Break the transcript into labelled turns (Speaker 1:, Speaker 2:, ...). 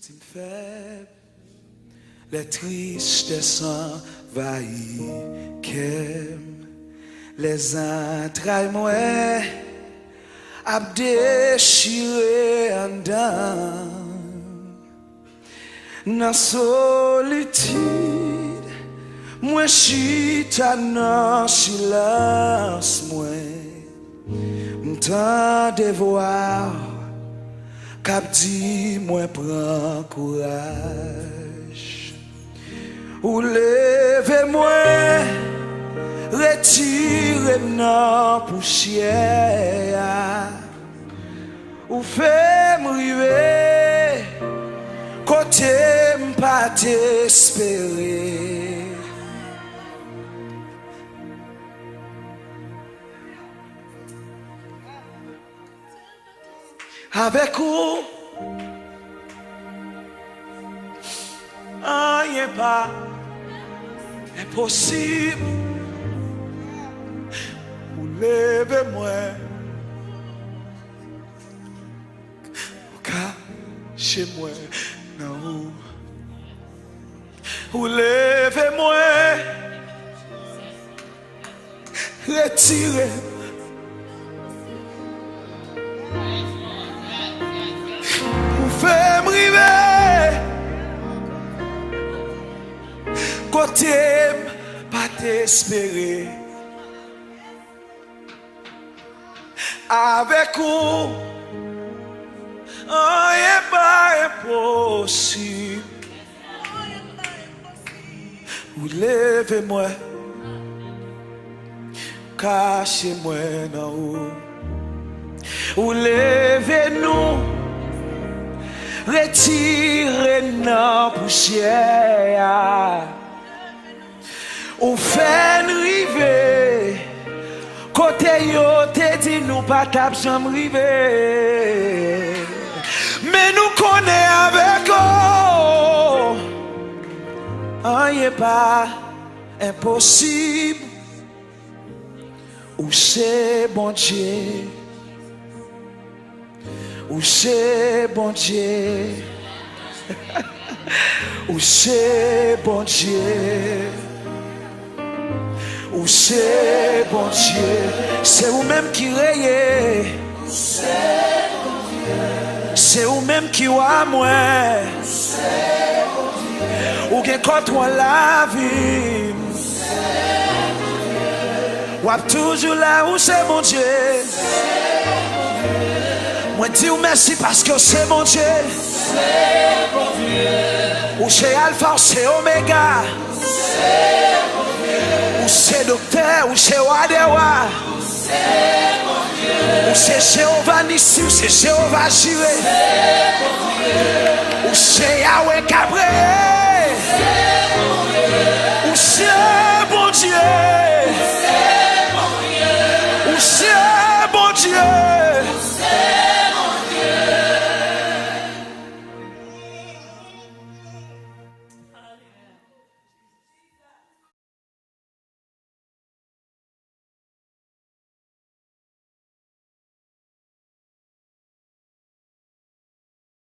Speaker 1: sentis faible, les tristesses envahissent, les entrailles moi a déchiré en dedans. Dans solitude, moi chita dans silence, moi m'tend de voir cap dit moi prends courage. Ou levez-moi, retirez dans poussière, ou fais-moi river côté m'pas t'espérer. Avec vous, rien pas impossible. Ou levez-moi, cachez-moi, non. Ou levez-moi, retirez. Fais-moi river côté pas t'espérer. Avec vous, rien pas impossible. Ou levez-moi, cachez-moi dans haut. Ou levez-nous, retirez dans poussière, ou fait river côté yo te dit nous pas tap jamais river, mais nous connaît avec eux, rien pas impossible. Ou c'est bon Dieu, ou c'est bon Dieu, ou c'est bon Dieu, ou c'est bon Dieu, c'est vous-même qui rayez, c'est vous-même qui voit moi, ou qui contrôle la vie, ou toujours là où c'est mon Dieu. Moi dis merci parce que c'est mon Dieu. Ou c'est Alpha, ou c'est Oméga. Ou c'est Docteur, ou c'est Wadewa. Ou c'est Jéhovah Nissi, ou c'est Jéhovah Jireh. Ou c'est Yahweh Cabré. Ou c'est bon Dieu.